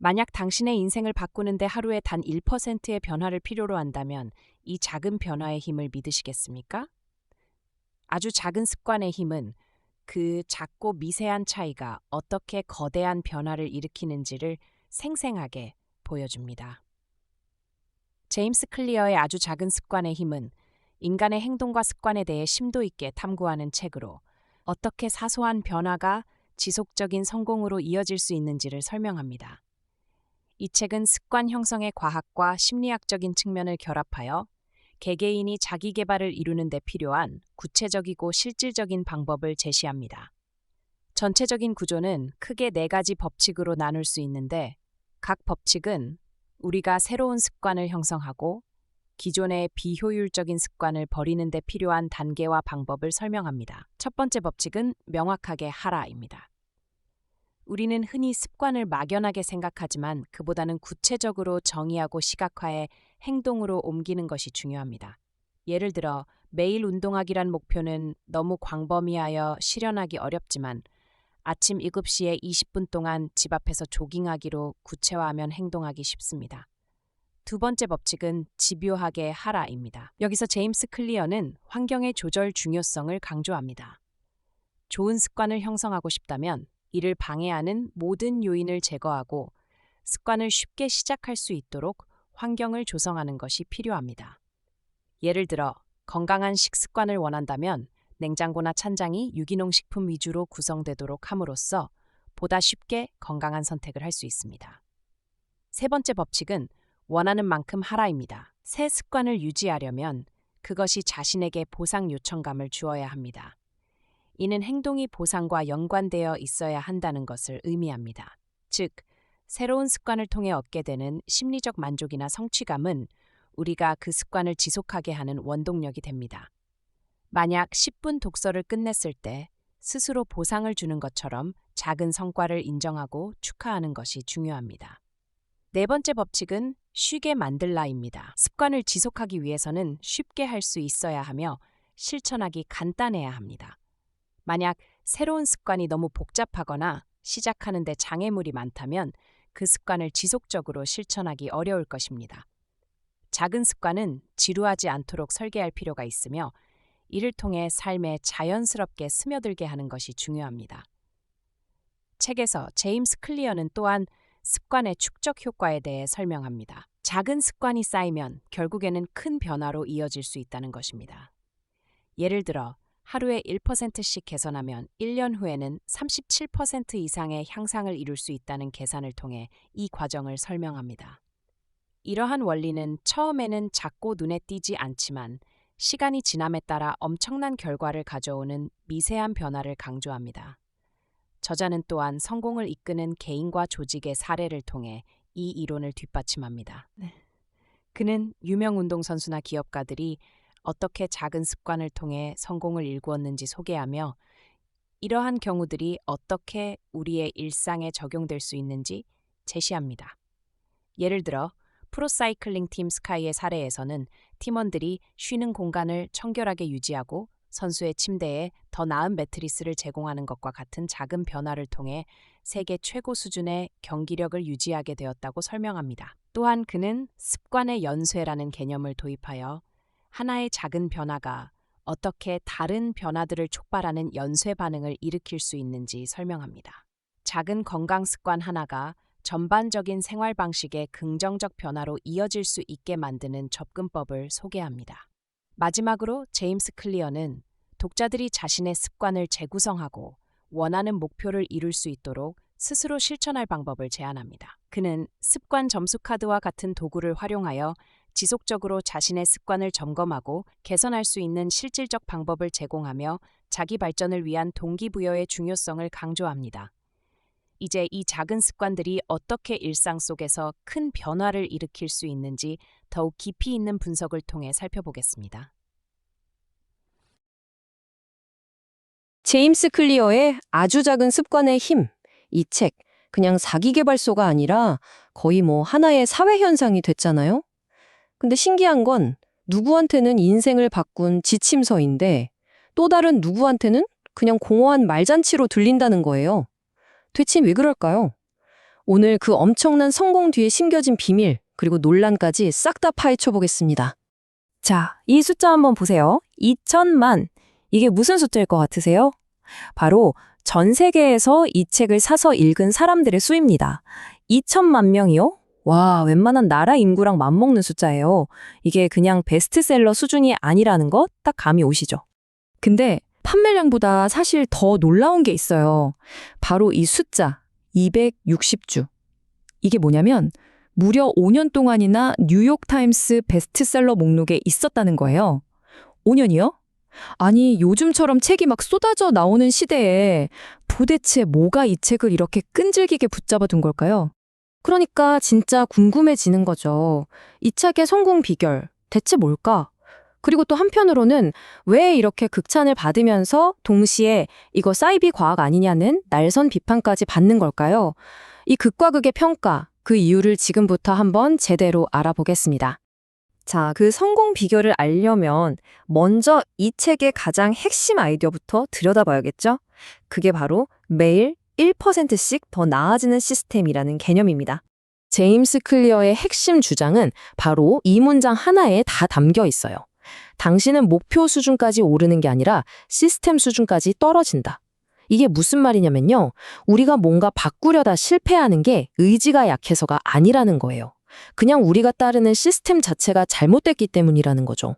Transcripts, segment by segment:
만약 당신의 인생을 바꾸는데 하루에 단 1%의 변화를 필요로 한다면 이 작은 변화의 힘을 믿으시겠습니까? 아주 작은 습관의 힘은 그 작고 미세한 차이가 어떻게 거대한 변화를 일으키는지를 생생하게 보여줍니다. 제임스 클리어의 아주 작은 습관의 힘은 인간의 행동과 습관에 대해 심도 있게 탐구하는 책으로 어떻게 사소한 변화가 지속적인 성공으로 이어질 수 있는지를 설명합니다. 이 책은 습관 형성의 과학과 심리학적인 측면을 결합하여 개개인이 자기 개발을 이루는 데 필요한 구체적이고 실질적인 방법을 제시합니다. 전체적인 구조는 크게 4가지 법칙으로 나눌 수 있는데 각 법칙은 우리가 새로운 습관을 형성하고 기존의 비효율적인 습관을 버리는 데 필요한 단계와 방법을 설명합니다. 첫 번째 법칙은 명확하게 하라입니다. 우리는 흔히 습관을 막연하게 생각하지만 그보다는 구체적으로 정의하고 시각화해 행동으로 옮기는 것이 중요합니다. 예를 들어 매일 운동하기란 목표는 너무 광범위하여 실현하기 어렵지만 아침 7시에 20분 동안 집 앞에서 조깅하기로 구체화하면 행동하기 쉽습니다. 두 번째 법칙은 집요하게 하라입니다. 여기서 제임스 클리어는 환경의 조절 중요성을 강조합니다. 좋은 습관을 형성하고 싶다면 이를 방해하는 모든 요인을 제거하고 습관을 쉽게 시작할 수 있도록 환경을 조성하는 것이 필요합니다. 예를 들어 건강한 식습관을 원한다면 냉장고나 찬장이 유기농 식품 위주로 구성되도록 함으로써 보다 쉽게 건강한 선택을 할 수 있습니다. 세 번째 법칙은 원하는 만큼 하라입니다. 새 습관을 유지하려면 그것이 자신에게 보상 요청감을 주어야 합니다. 이는 행동이 보상과 연관되어 있어야 한다는 것을 의미합니다. 즉, 새로운 습관을 통해 얻게 되는 심리적 만족이나 성취감은 우리가 그 습관을 지속하게 하는 원동력이 됩니다. 만약 10분 독서를 끝냈을 때 스스로 보상을 주는 것처럼 작은 성과를 인정하고 축하하는 것이 중요합니다. 네 번째 법칙은 쉬게 만들라입니다. 습관을 지속하기 위해서는 쉽게 할 수 있어야 하며 실천하기 간단해야 합니다. 만약 새로운 습관이 너무 복잡하거나 시작하는 데 장애물이 많다면 그 습관을 지속적으로 실천하기 어려울 것입니다. 작은 습관은 지루하지 않도록 설계할 필요가 있으며 이를 통해 삶에 자연스럽게 스며들게 하는 것이 중요합니다. 책에서 제임스 클리어는 또한 습관의 축적 효과에 대해 설명합니다. 작은 습관이 쌓이면 결국에는 큰 변화로 이어질 수 있다는 것입니다. 예를 들어 하루에 1%씩 개선하면 1년 후에는 37% 이상의 향상을 이룰 수 있다는 계산을 통해 이 과정을 설명합니다. 이러한 원리는 처음에는 작고 눈에 띄지 않지만 시간이 지남에 따라 엄청난 결과를 가져오는 미세한 변화를 강조합니다. 저자는 또한 성공을 이끄는 개인과 조직의 사례를 통해 이 이론을 뒷받침합니다. 그는 유명 운동선수나 기업가들이 어떻게 작은 습관을 통해 성공을 일구었는지 소개하며 이러한 경우들이 어떻게 우리의 일상에 적용될 수 있는지 제시합니다. 예를 들어 프로사이클링 팀 스카이의 사례에서는 팀원들이 쉬는 공간을 청결하게 유지하고 선수의 침대에 더 나은 매트리스를 제공하는 것과 같은 작은 변화를 통해 세계 최고 수준의 경기력을 유지하게 되었다고 설명합니다. 또한 그는 습관의 연쇄라는 개념을 도입하여 하나의 작은 변화가 어떻게 다른 변화들을 촉발하는 연쇄 반응을 일으킬 수 있는지 설명합니다. 작은 건강 습관 하나가 전반적인 생활 방식의 긍정적 변화로 이어질 수 있게 만드는 접근법을 소개합니다. 마지막으로 제임스 클리어는 독자들이 자신의 습관을 재구성하고 원하는 목표를 이룰 수 있도록 스스로 실천할 방법을 제안합니다. 그는 습관 점수 카드와 같은 도구를 활용하여 지속적으로 자신의 습관을 점검하고 개선할 수 있는 실질적 방법을 제공하며 자기 발전을 위한 동기부여의 중요성을 강조합니다. 이제 이 작은 습관들이 어떻게 일상 속에서 큰 변화를 일으킬 수 있는지 더욱 깊이 있는 분석을 통해 살펴보겠습니다. 제임스 클리어의 아주 작은 습관의 힘. 이 책, 그냥 자기계발서가 아니라 거의 하나의 사회현상이 됐잖아요? 근데 신기한 건 누구한테는 인생을 바꾼 지침서인데 또 다른 누구한테는 그냥 공허한 말잔치로 들린다는 거예요. 대체 왜 그럴까요? 오늘 그 엄청난 성공 뒤에 심겨진 비밀, 그리고 논란까지 싹 다 파헤쳐 보겠습니다. 자, 이 숫자 한번 보세요. 2천만. 이게 무슨 숫자일 것 같으세요? 바로 전 세계에서 이 책을 사서 읽은 사람들의 수입니다. 2천만 명이요? 와, 웬만한 나라 인구랑 맞먹는 숫자예요. 이게 그냥 베스트셀러 수준이 아니라는 거 딱 감이 오시죠? 근데 판매량보다 사실 더 놀라운 게 있어요. 바로 이 숫자, 260주. 이게 뭐냐면 무려 5년 동안이나 뉴욕타임스 베스트셀러 목록에 있었다는 거예요. 5년이요? 아니, 요즘처럼 책이 막 쏟아져 나오는 시대에 도대체 뭐가 이 책을 이렇게 끈질기게 붙잡아 둔 걸까요? 그러니까 진짜 궁금해지는 거죠. 이 책의 성공 비결, 대체 뭘까? 그리고 또 한편으로는 왜 이렇게 극찬을 받으면서 동시에 이거 사이비 과학 아니냐는 날선 비판까지 받는 걸까요? 이 극과 극의 평가, 그 이유를 지금부터 한번 제대로 알아보겠습니다. 자, 그 성공 비결을 알려면 먼저 이 책의 가장 핵심 아이디어부터 들여다봐야겠죠? 그게 바로 매일 1%씩 더 나아지는 시스템이라는 개념입니다. 제임스 클리어의 핵심 주장은 바로 이 문장 하나에 다 담겨 있어요. 당신은 목표 수준까지 오르는 게 아니라 시스템 수준까지 떨어진다. 이게 무슨 말이냐면요. 우리가 뭔가 바꾸려다 실패하는 게 의지가 약해서가 아니라는 거예요. 그냥 우리가 따르는 시스템 자체가 잘못됐기 때문이라는 거죠.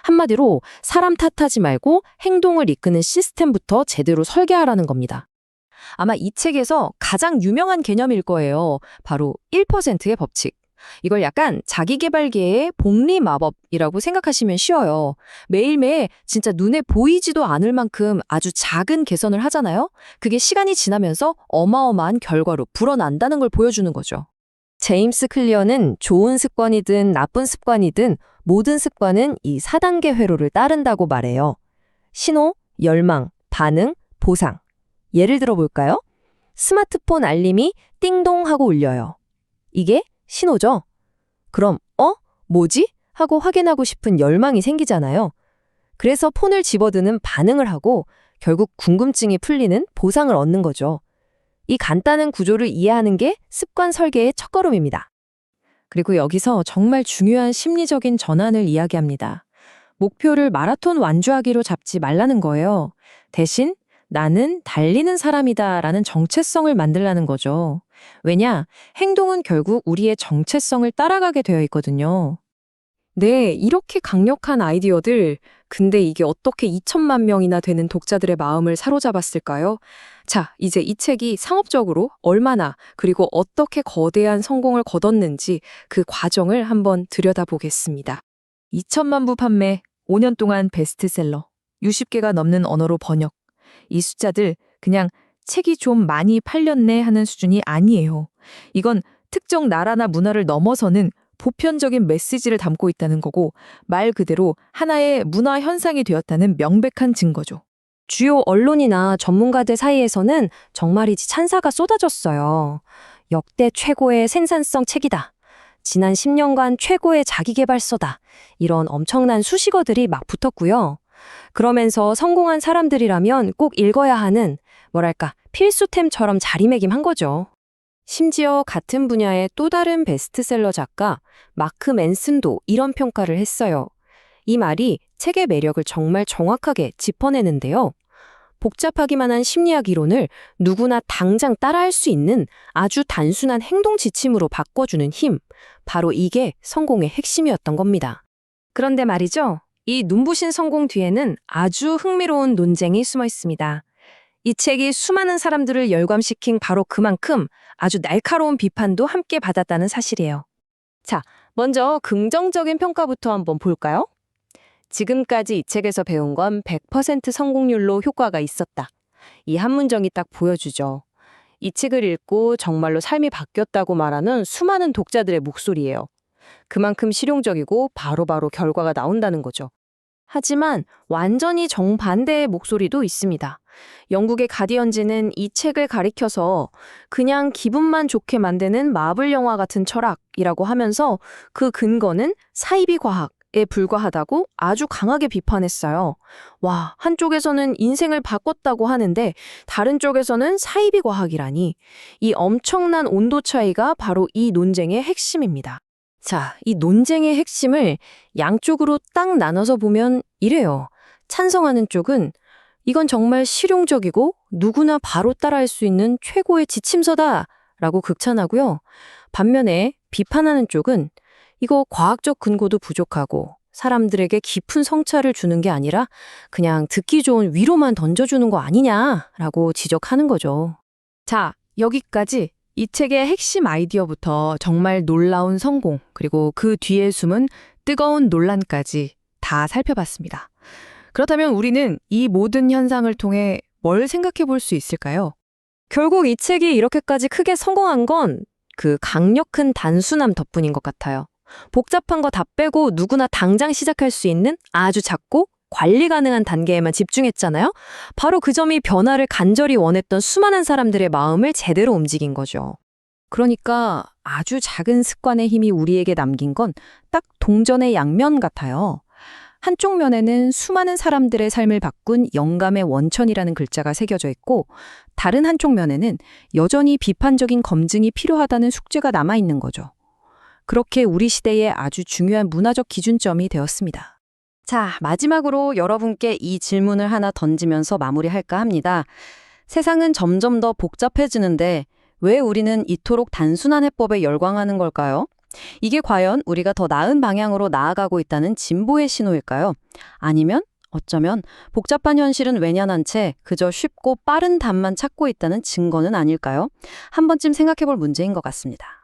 한마디로 사람 탓하지 말고 행동을 이끄는 시스템부터 제대로 설계하라는 겁니다. 아마 이 책에서 가장 유명한 개념일 거예요. 바로 1%의 법칙. 이걸 약간 자기계발계의 복리 마법이라고 생각하시면 쉬워요. 매일매일 진짜 눈에 보이지도 않을 만큼 아주 작은 개선을 하잖아요. 그게 시간이 지나면서 어마어마한 결과로 불어난다는 걸 보여주는 거죠. 제임스 클리어는 좋은 습관이든 나쁜 습관이든 모든 습관은 이 4단계 회로를 따른다고 말해요. 신호, 열망, 반응, 보상. 예를 들어 볼까요? 스마트폰 알림이 띵동 하고 울려요. 이게 신호죠. 그럼 뭐지? 하고 확인하고 싶은 열망이 생기잖아요. 그래서 폰을 집어드는 반응을 하고 결국 궁금증이 풀리는 보상을 얻는 거죠. 이 간단한 구조를 이해하는 게 습관 설계의 첫걸음입니다. 그리고 여기서 정말 중요한 심리적인 전환을 이야기합니다. 목표를 마라톤 완주하기로 잡지 말라는 거예요. 대신 나는 달리는 사람이다 라는 정체성을 만들라는 거죠. 왜냐? 행동은 결국 우리의 정체성을 따라가게 되어 있거든요. 네, 이렇게 강력한 아이디어들, 근데 이게 어떻게 2천만 명이나 되는 독자들의 마음을 사로잡았을까요? 자, 이제 이 책이 상업적으로 얼마나 그리고 어떻게 거대한 성공을 거뒀는지 그 과정을 한번 들여다보겠습니다. 2천만 부 판매, 5년 동안 베스트셀러, 60개가 넘는 언어로 번역. 이 숫자들 그냥 책이 좀 많이 팔렸네 하는 수준이 아니에요. 이건 특정 나라나 문화를 넘어서는 보편적인 메시지를 담고 있다는 거고 말 그대로 하나의 문화 현상이 되었다는 명백한 증거죠. 주요 언론이나 전문가들 사이에서는 정말이지 찬사가 쏟아졌어요. 역대 최고의 생산성 책이다. 지난 10년간 최고의 자기계발서다. 이런 엄청난 수식어들이 막 붙었고요. 그러면서 성공한 사람들이라면 꼭 읽어야 하는 뭐랄까 필수템처럼 자리매김한 거죠. 심지어 같은 분야의 또 다른 베스트셀러 작가 마크 맨슨도 이런 평가를 했어요. 이 말이 책의 매력을 정말 정확하게 짚어내는데요. 복잡하기만 한 심리학 이론을 누구나 당장 따라할 수 있는 아주 단순한 행동 지침으로 바꿔주는 힘, 바로 이게 성공의 핵심이었던 겁니다. 그런데 말이죠. 이 눈부신 성공 뒤에는 아주 흥미로운 논쟁이 숨어 있습니다. 이 책이 수많은 사람들을 열광시킨 바로 그만큼 아주 날카로운 비판도 함께 받았다는 사실이에요. 자, 먼저 긍정적인 평가부터 한번 볼까요? 지금까지 이 책에서 배운 건 100% 성공률로 효과가 있었다. 이 한 문장이 딱 보여주죠. 이 책을 읽고 정말로 삶이 바뀌었다고 말하는 수많은 독자들의 목소리예요. 그만큼 실용적이고 바로바로 결과가 나온다는 거죠. 하지만 완전히 정반대의 목소리도 있습니다. 영국의 가디언지는 이 책을 가리켜서 그냥 기분만 좋게 만드는 마블 영화 같은 철학이라고 하면서 그 근거는 사이비 과학, 불과하다고 아주 강하게 비판했어요. 와, 한쪽에서는 인생을 바꿨다고 하는데 다른 쪽에서는 사이비 과학이라니. 이 엄청난 온도 차이가 바로 이 논쟁의 핵심입니다. 자, 이 논쟁의 핵심을 양쪽으로 딱 나눠서 보면 이래요. 찬성하는 쪽은 이건 정말 실용적이고 누구나 바로 따라할 수 있는 최고의 지침서다라고 극찬하고요. 반면에 비판하는 쪽은 이거 과학적 근거도 부족하고 사람들에게 깊은 성찰을 주는 게 아니라 그냥 듣기 좋은 위로만 던져주는 거 아니냐라고 지적하는 거죠. 자, 여기까지 이 책의 핵심 아이디어부터 정말 놀라운 성공, 그리고 그 뒤에 숨은 뜨거운 논란까지 다 살펴봤습니다. 그렇다면 우리는 이 모든 현상을 통해 뭘 생각해 볼 수 있을까요? 결국 이 책이 이렇게까지 크게 성공한 건 그 강력한 단순함 덕분인 것 같아요. 복잡한 거 다 빼고 누구나 당장 시작할 수 있는 아주 작고 관리 가능한 단계에만 집중했잖아요. 바로 그 점이 변화를 간절히 원했던 수많은 사람들의 마음을 제대로 움직인 거죠. 그러니까 아주 작은 습관의 힘이 우리에게 남긴 건 딱 동전의 양면 같아요. 한쪽 면에는 수많은 사람들의 삶을 바꾼 영감의 원천이라는 글자가 새겨져 있고, 다른 한쪽 면에는 여전히 비판적인 검증이 필요하다는 숙제가 남아있는 거죠. 그렇게 우리 시대의 아주 중요한 문화적 기준점이 되었습니다. 자, 마지막으로 여러분께 이 질문을 하나 던지면서 마무리할까 합니다. 세상은 점점 더 복잡해지는데 왜 우리는 이토록 단순한 해법에 열광하는 걸까요? 이게 과연 우리가 더 나은 방향으로 나아가고 있다는 진보의 신호일까요? 아니면 어쩌면 복잡한 현실은 외면한 채 그저 쉽고 빠른 답만 찾고 있다는 증거는 아닐까요? 한 번쯤 생각해 볼 문제인 것 같습니다.